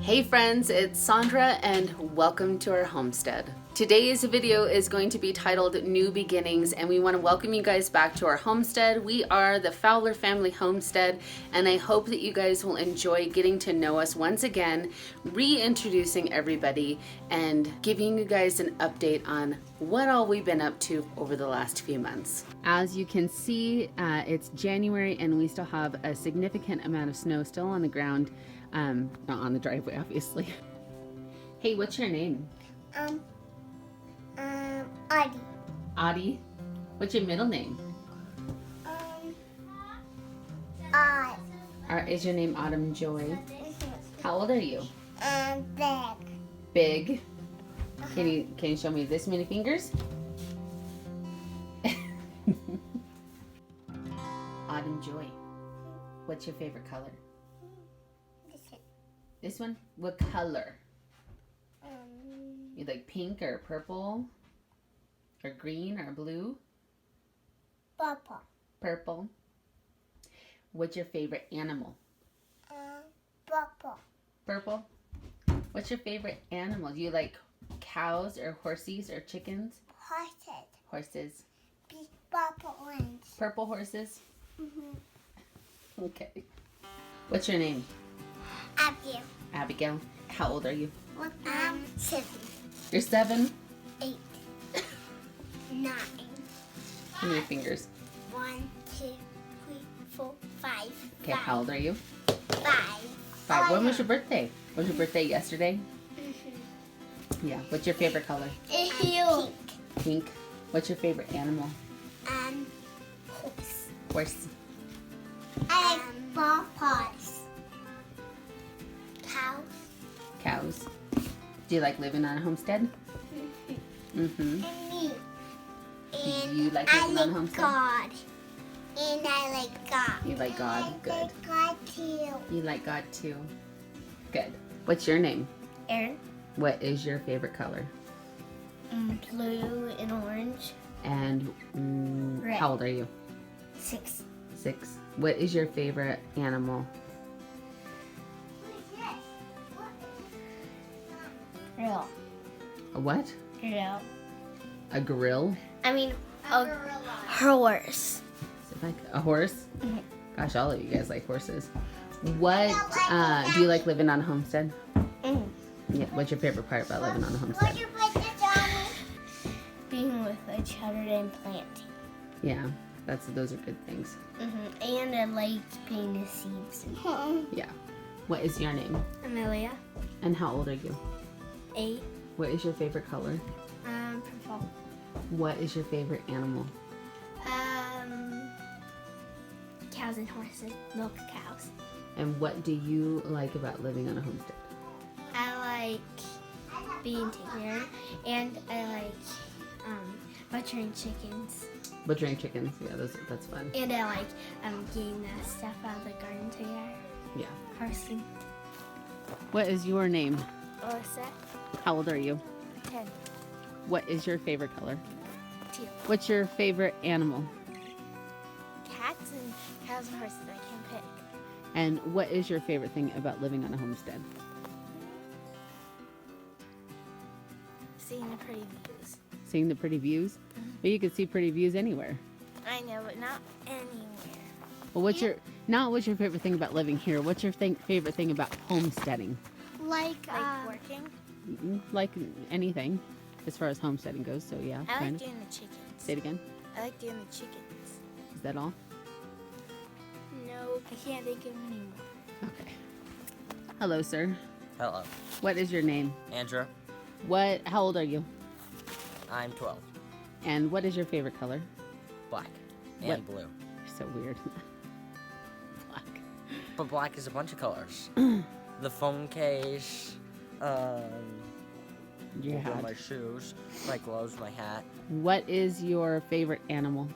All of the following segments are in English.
Hey friends, it's Sandra and welcome to our homestead. Today's video is going to be titled New Beginnings, and we want to welcome you guys back to our homestead. We are the Fowler Family Homestead, and I hope that you guys will enjoy getting to know us once again, reintroducing everybody and giving you guys an update on what all we've been up to over the last few months. As you can see, it's January and we still have a significant amount of snow still on the ground. Not on the driveway, obviously. Hey, what's your name? Audie. Audie? What's your middle name? Is your name Autumn Joy? How old are you? Big. Big? Can you show me this many fingers? Autumn Joy. What's your favorite color? This one? What color? You like pink or purple? Or green or blue? Purple. Purple. What's your favorite animal? Purple. Purple. What's your favorite animal? Do you like cows or horses or chickens? Horses. Horses. Big purple ones. Purple horses? Okay. What's your name? Abigail. Abigail. How old are you? 7. You're 7? 8. 9. How many fingers? 1, 2, 3, 4, 5. Okay, how old are you? 5. 5. When was your birthday? Was your birthday yesterday? Yeah. What's your favorite color? Pink. Pink. What's your favorite animal? Horse. Horse. I like pawpaws. Cows. Cows. Do you like living on a homestead? Mm-hmm. And me. Do you like living on a homestead? God. And I like God. You like God? Good. I like God too. You like God too? Good. What's your name? Aaron. What is your favorite color? Blue and orange. And Red. how old are you? 6. 6. What is your favorite animal? Grill. A what? Grill. A grill? I mean, a horse. A horse? Gosh, all of you guys like horses. What do you like living on a homestead? Yeah. What's your favorite part about living on a homestead? Being with each other and planting. Yeah, those are good things. And I like being the seeds. Yeah. What is your name? Amelia. And how old are you? 8. What is your favorite color? Purple. What is your favorite animal? Cows and horses. Milk cows. And what do you like about living on a homestead? I like being taken, and I like butchering chickens. Butchering chickens, yeah, that's fun. And I like getting the stuff out of the garden together. Yeah. Carson. What is your name? Alyssa. How old are you? 10. What is your favorite color? Teal. What's your favorite animal? Cats and cows and horses. I can pick. And what is your favorite thing about living on a homestead? Seeing the pretty views. Seeing the pretty views? But you can see pretty views anywhere. I know, but not anywhere. Well, what's your favorite thing about living here? What's your favorite thing about homesteading? Like working. Like anything, as far as homesteading goes. So yeah. I like kind of. doing the chickens. Say it again. I like doing the chickens. Is that all? No, I can't think of any more. Okay. Hello, sir. Hello. What is your name? Andrew. How old are you? I'm 12. And what is your favorite color? Black. And blue. You're so weird. Black. But black is a bunch of colors. The phone case, Your hat. my shoes, my gloves, my hat. What is your favorite animal?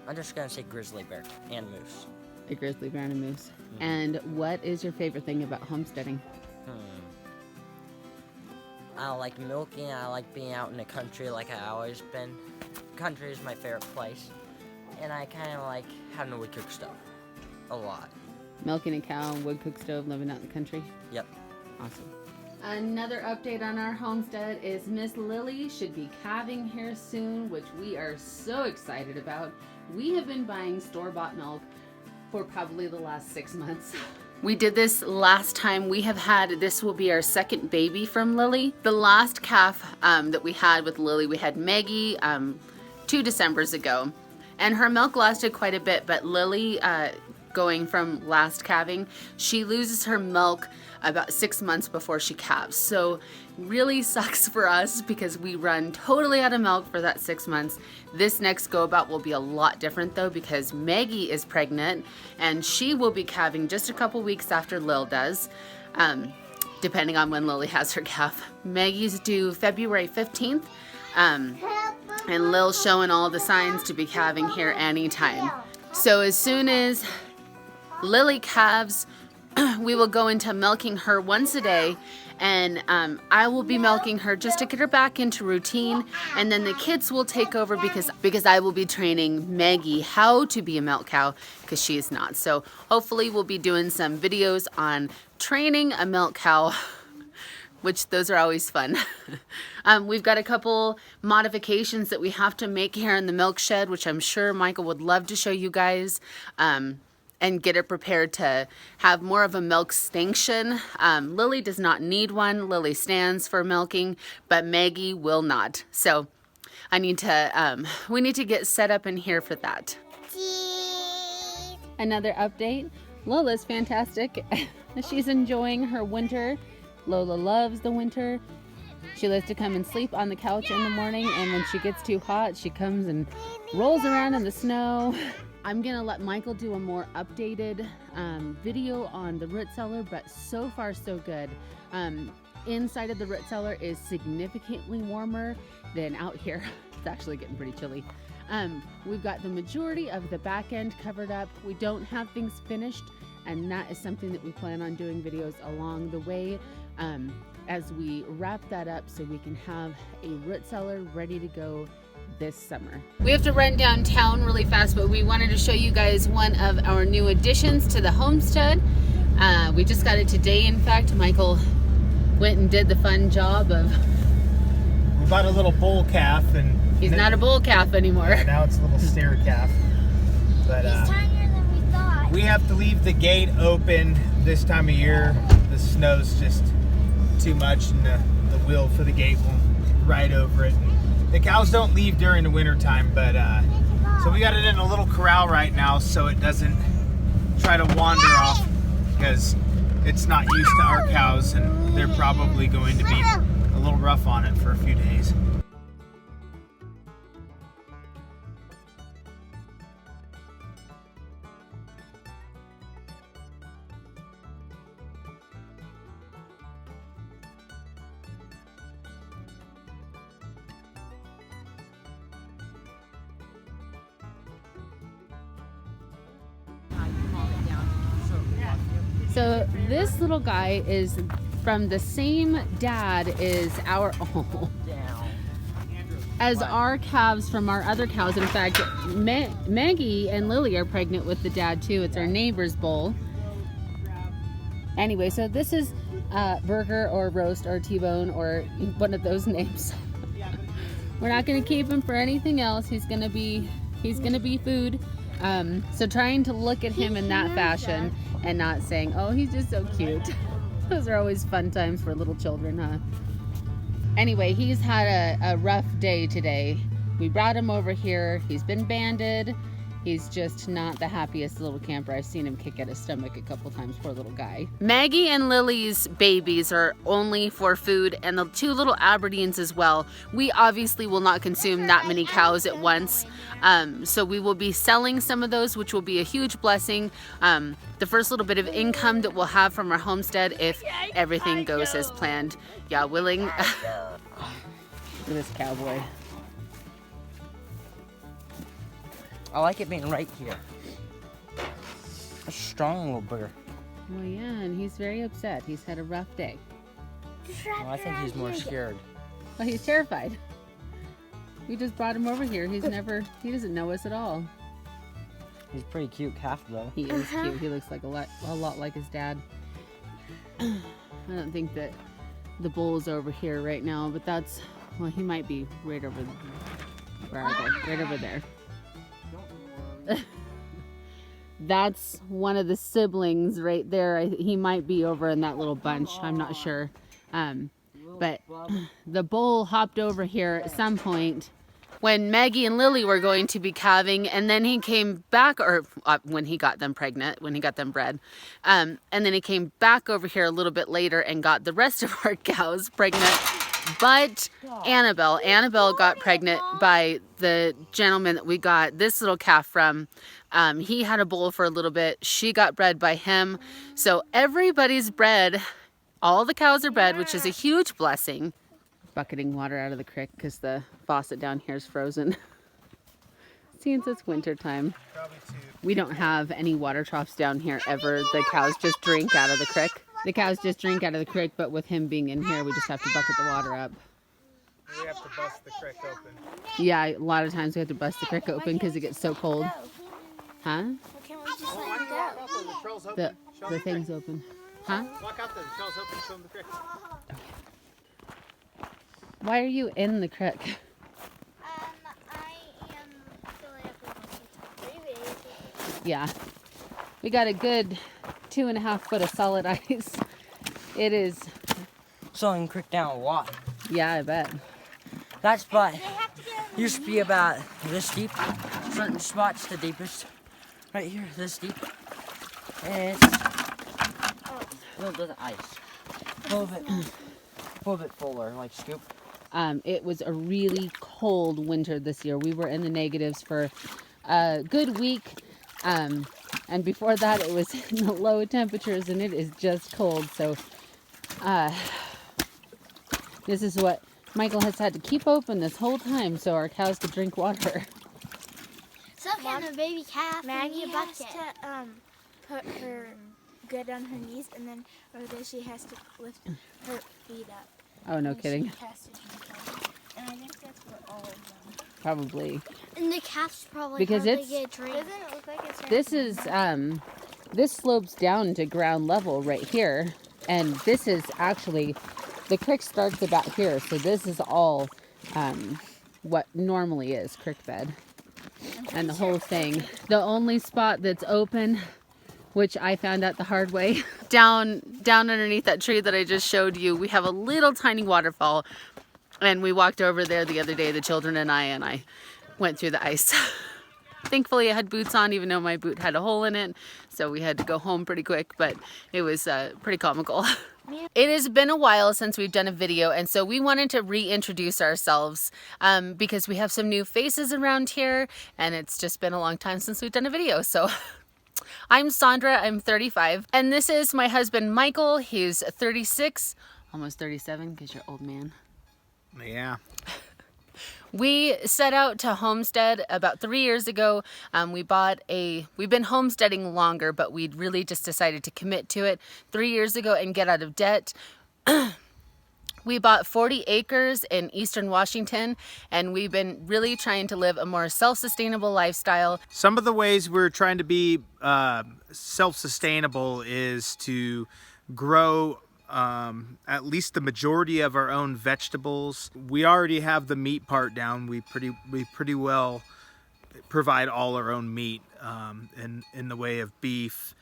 I'm just gonna say grizzly bear and moose. A grizzly bear and a moose. And what is your favorite thing about homesteading? I like milking. I like being out in the country like I always been. Country is my favorite place. And I kind of like having to cook stuff. A lot. Milking a cow, wood cook stove, living out in the country. Yep. Awesome. Another update on our homestead is Miss Lily should be calving here soon, which we are so excited about. We have been buying store-bought milk for probably the last 6 months. We did this last time. This will be our second baby from Lily. The last calf that we had with Lily, we had Maggie 2 Decembers ago. And her milk lasted quite a bit, but Lily, going from last calving, she loses her milk about 6 months before she calves. So really sucks for us because we run totally out of milk for that 6 months. This next go about will be a lot different though, because Maggie is pregnant and she will be calving just a couple weeks after Lil does, depending on when Lily has her calf. Maggie's due February 15th. And Lil's showing all the signs to be calving here anytime. So as soon as Lily calves, we will go into milking her once a day, and I will be milking her just to get her back into routine, and then the kids will take over because I will be training Maggie how to be a milk cow because she is not. So hopefully we'll be doing some videos on training a milk cow, which those are always fun. We've got a couple modifications that we have to make here in the milk shed, which I'm sure Michael would love to show you guys. And get it prepared to have more of a milk station. Lily does not need one. Lily stands for milking, but Maggie will not. So we need to get set up in here for that. Another update, Lola's fantastic. She's enjoying her winter. Lola loves the winter. She loves to come and sleep on the couch in the morning, and when she gets too hot, she comes and rolls around in the snow. I'm gonna let Michael do a more updated video on the root cellar, but so far so good. Inside of the root cellar is significantly warmer than out here. It's actually getting pretty chilly. We've got the majority of the back end covered up. We don't have things finished, and that is something that we plan on doing videos along the way as we wrap that up so we can have a root cellar ready to go this summer. We have to run downtown really fast, but we wanted to show you guys one of our new additions to the homestead. We just got it today. In fact, Michael went and did the fun job of... We bought a little bull calf, and he's not a bull calf anymore. Yeah, now it's a little steer calf. But He's tinier than we thought. we have to leave the gate open this time of year. The snow's just too much, and the wheel for the gate won't ride over it. The cows don't leave during the winter time, but so we got it in a little corral right now so it doesn't try to wander off, because it's not used to our cows and they're probably going to be a little rough on it for a few days. So this little guy is from the same dad as our calves from our other cows. In fact, Maggie and Lily are pregnant with the dad too. It's our neighbor's bull. Anyway, so this is burger or roast or T-bone or one of those names. We're not going to keep him for anything else. He's gonna be food. So trying to look at him in that fashion and not saying, oh, he's just so cute. Those are always fun times for little children, huh? Anyway, he's had a rough day today. We brought him over here. He's been banded. He's just not the happiest little camper. I've seen him kick at his stomach a couple times, poor little guy. Maggie and Lily's babies are only for food, and the 2 little Aberdeens as well. We obviously will not consume that many cows at once. So we will be selling some of those, which will be a huge blessing. The first little bit of income that we'll have from our homestead if everything goes as planned. Yeah, willing. Look at this cowboy. I like it being right here. A strong little booger. Well, yeah, and he's very upset. He's had a rough day. Well, I think he's more scared. Well, he's terrified. We just brought him over here. He doesn't know us at all. He's a pretty cute calf, though. He is cute. He looks like a lot like his dad. I don't think that the bull's over here right now, but that's, well, he might be right over there. Where are they? Right over there. That's one of the siblings right there. He might be over in that little bunch. I'm not sure. But the bull hopped over here at some point when Maggie and Lily were going to be calving, and then he came back, or when he got them pregnant, when he got them bred, and then he came back over here a little bit later and got the rest of our cows pregnant. But Annabelle got pregnant by the gentleman that we got this little calf from. He had a bull for a little bit. She got bred by him. So everybody's bred. All the cows are bred, which is a huge blessing. Bucketing water out of the creek because the faucet down here is frozen. Since it's winter time. We don't have any water troughs down here ever. The cows just drink out of the creek. The cows just drink out of the creek, but with him being in here, we just have to bucket the water up. We have to bust the creek open. Yeah, a lot of times we have to bust the creek open because it gets so cold. Huh? Why can't we just let him go? The thing's open. Huh? Walk out there, the trail's open, show them the creek. Why are you in the creek? I am filling up with my Yeah. We got a good 2.5 foot of solid ice. It is. Slowing the creek down a lot. Yeah, I bet. That spot used to be about this deep. Certain spots the deepest. Right here, this deep. And it's filled with ice. A little bit fuller, like scoop. It was a really cold winter this year. We were in the negatives for a good week. And before that, it was in the low temperatures, and it is just cold. So this is what Michael has had to keep open this whole time so our cows could drink water. So can a baby calf. Maggie has to put her good on her knees, and then over there she has to lift her feet up. Oh, no And kidding. she has to drink water. And I think that's for all of them. Probably. And the calves probably Because hardly it's- get drink. Doesn't it look like it's This is, this slopes down to ground level right here. And this is actually, the creek starts about here. So this is all what normally is creek bed. And the whole thing. The only spot that's open, which I found out the hard way, down underneath that tree that I just showed you, we have a little tiny waterfall. And we walked over there the other day, the children and I went through the ice. Thankfully, I had boots on, even though my boot had a hole in it. So we had to go home pretty quick, but it was pretty comical. It has been a while since we've done a video, and so we wanted to reintroduce ourselves because we have some new faces around here, and it's just been a long time since we've done a video. So I'm Sandra, I'm 35, and this is my husband, Michael. He's 36, almost 37, because you're old man. Yeah. We set out to homestead about 3 years ago. We've been homesteading longer, but we'd really just decided to commit to it 3 years ago and get out of debt. We bought 40 acres in Eastern Washington, and we've been really trying to live a more self-sustainable lifestyle. Some of the ways we're trying to be self-sustainable is to grow at least the majority of our own vegetables. We already have the meat part down. We pretty well provide all our own meat in the way of beef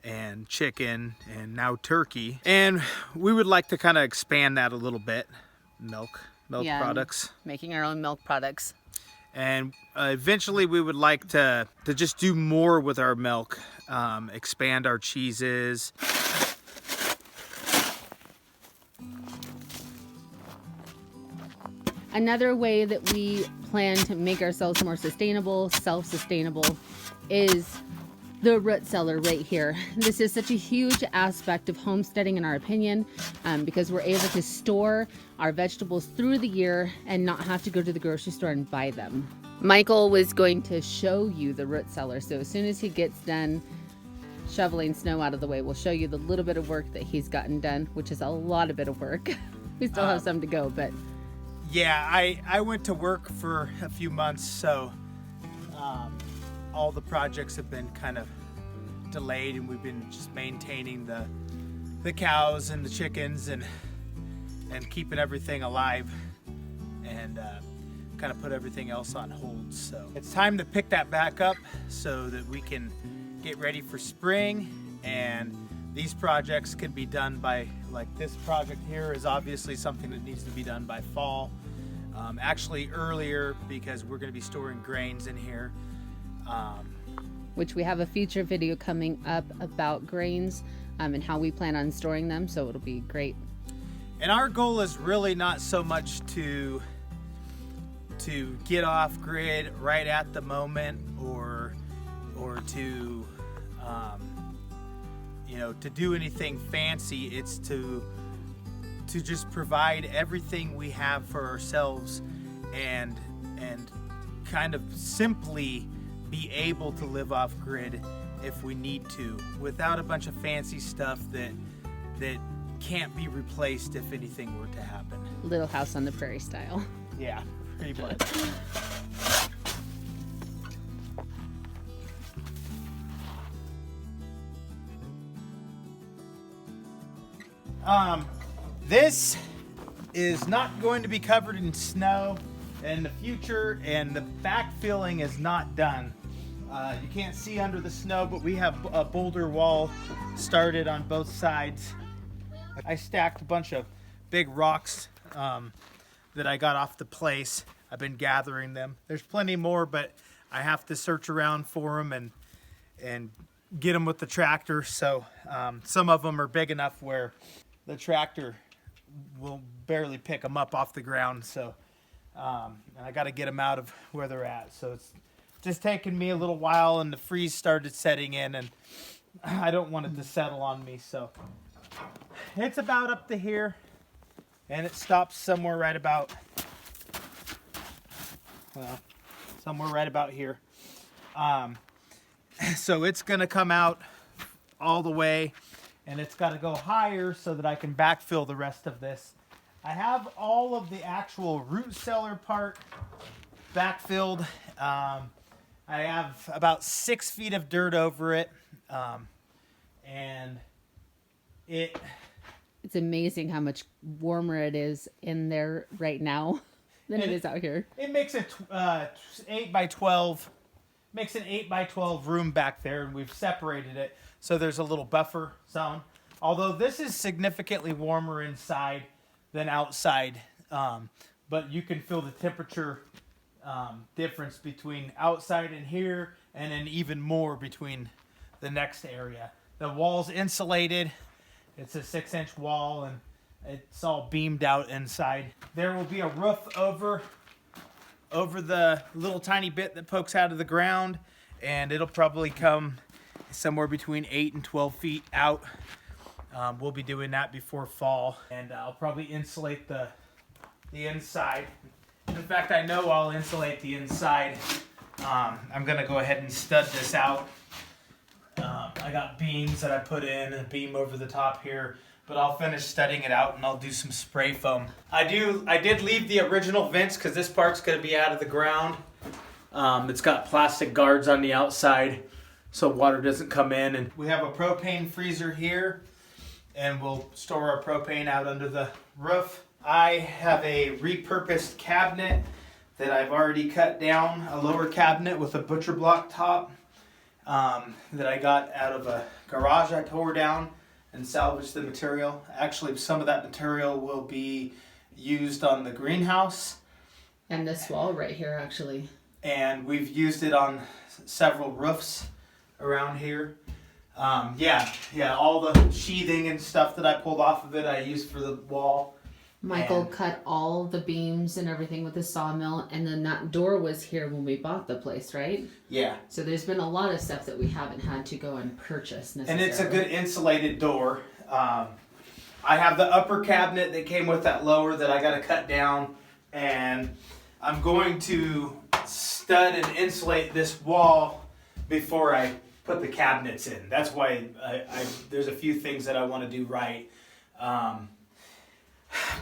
and chicken and now turkey. And we would like to kind of expand that a little bit. Milk products. Making our own milk products. And eventually we would like to just do more with our milk, expand our cheeses. Another way that we plan to make ourselves more sustainable, self-sustainable, is the root cellar right here. This is such a huge aspect of homesteading in our opinion, because we're able to store our vegetables through the year and not have to go to the grocery store and buy them. Michael was going to show you the root cellar, so as soon as he gets done shoveling snow out of the way, we'll show you the little bit of work that he's gotten done, which is a lot of bit of work. We still have some to go, but Yeah, I went to work for a few months, so all the projects have been kind of delayed, and we've been just maintaining the cows and the chickens and keeping everything alive, and kind of put everything else on hold. So it's time to pick that back up so that we can get ready for spring, and these projects can be done by, like this project here is obviously something that needs to be done by fall. Actually earlier, because we're going to be storing grains in here. Which we have a future video coming up about grains and how we plan on storing them, so it'll be great. And our goal is really not so much to get off grid right at the moment, or to you know, to do anything fancy. It's to just provide everything we have for ourselves, and kind of simply be able to live off grid if we need to, without a bunch of fancy stuff that can't be replaced if anything were to happen. Little House on the Prairie style. Yeah, pretty much. This is not going to be covered in snow in the future, and the backfilling is not done. You can't see under the snow, but we have a boulder wall started on both sides. I stacked a bunch of big rocks that I got off the place. I've been gathering them. There's plenty more, but I have to search around for them and get them with the tractor. So some of them are big enough where the tractor will barely pick them up off the ground. So and I got to get them out of where they're at. So it's just taken me a little while, and the freeze started setting in, and I don't want it to settle on me. So it's about up to here, and it stops somewhere right about, well, somewhere right about here. So it's gonna come out all the way, and it's got to go higher so that I can backfill the rest of this. I have all of the actual root cellar part backfilled. I have about 6 feet of dirt over it, and it's amazing how much warmer it is in there right now than it is out here. It makes a 8 by 12, makes an 8 by 12 room back there, and we've separated it so there's a little buffer zone. Although this is significantly warmer inside than outside, but you can feel the temperature difference between outside and here, and then even more between the next area. The wall's insulated. It's a 6-inch wall, and it's all beamed out inside. There will be a roof over the little tiny bit that pokes out of the ground, and it'll probably come somewhere between 8 and 12 feet out. We'll be doing that before fall, and I'll probably insulate the inside. In fact, I know I'll insulate the inside. I'm gonna go ahead and stud this out. I got beams that I put in, a beam over the top here, but I'll finish studding it out, and I'll do some spray foam. I did leave the original vents because this part's gonna be out of the ground. It's got plastic guards on the outside so water doesn't come in, and we have a propane freezer here, and we'll store our propane out under the roof. I have a repurposed cabinet that I've already cut down, a lower cabinet with a butcher block top that I got out of a garage I tore down and salvaged the material. Actually, some of that material will be used on the greenhouse. And this wall right here, actually. And we've used it on several roofs around here. Yeah, all the sheathing and stuff that I pulled off of it, I used for the wall. Michael cut all the beams and everything with the sawmill, and then that door was here when we bought the place, right? Yeah. So there's been a lot of stuff that we haven't had to go and purchase necessarily. And it's a good insulated door. I have the upper cabinet that came with that lower that I got to cut down, and I'm going to stud and insulate this wall before I put the cabinets in. That's why there's a few things that I want to do right.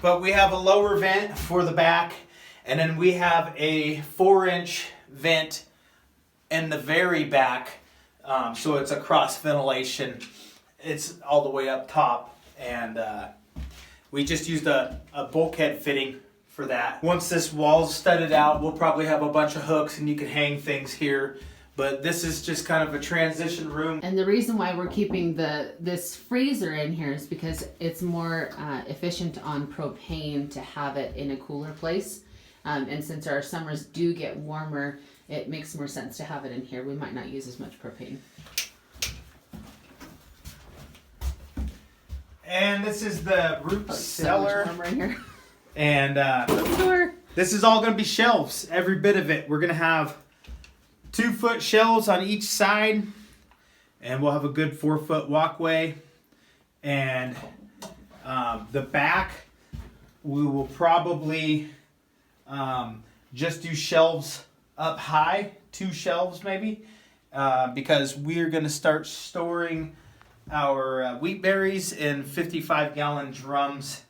But we have a lower vent for the back, and then we have a 4-inch vent and the very back, so it's a cross ventilation. It's all the way up top, and we just used a bulkhead fitting for that. Once this wall's studded out, we'll probably have a bunch of hooks and you can hang things here. But this is just kind of a transition room. And the reason why we're keeping this freezer in here is because it's more efficient on propane to have it in a cooler place. And since our summers do get warmer, it makes more sense to have it in here. We might not use as much propane. And this is the root cellar. Warmer in here. And Sure. this is all going to be shelves, every bit of it. We're going to have 2-foot shelves on each side, and we'll have a good 4-foot walkway. And the back, we will probably just do shelves up high, 2 shelves maybe, because we're going to start storing our wheat berries in 55-gallon drums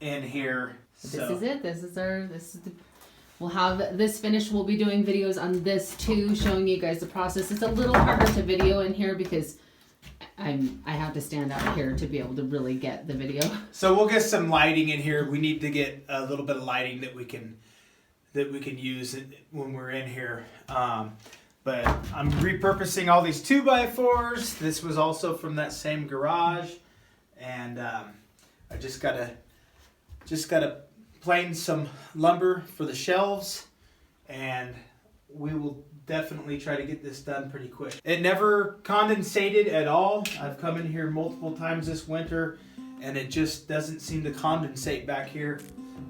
in here. This is it. We'll have this finished. We'll be doing videos on this too, showing you guys the process. It's a little harder to video in here because I have to stand out here to be able to really get the video. So we'll get some lighting in here. We need to get a little bit of lighting that we can use when we're in here. But I'm repurposing all these 2x4s. This was also from that same garage, and I just gotta plane some lumber for the shelves, and we will definitely try to get this done pretty quick. It never condensated at all. I've come in here multiple times this winter, and it just doesn't seem to condensate back here.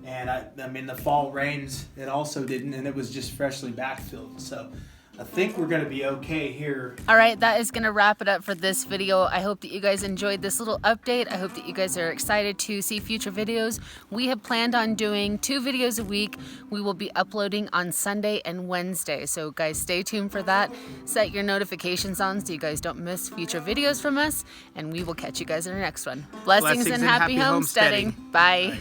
And I mean, the fall rains, it also didn't, and it was just freshly backfilled. So I think we're going to be okay here. All right, that is going to wrap it up for this video. I hope that you guys enjoyed this little update. I hope that you guys are excited to see future videos. We have planned on doing 2 videos a week. We will be uploading on Sunday and Wednesday. So guys, stay tuned for that. Set your notifications on so you guys don't miss future videos from us. And we will catch you guys in our next one. Blessings and happy homesteading. Bye.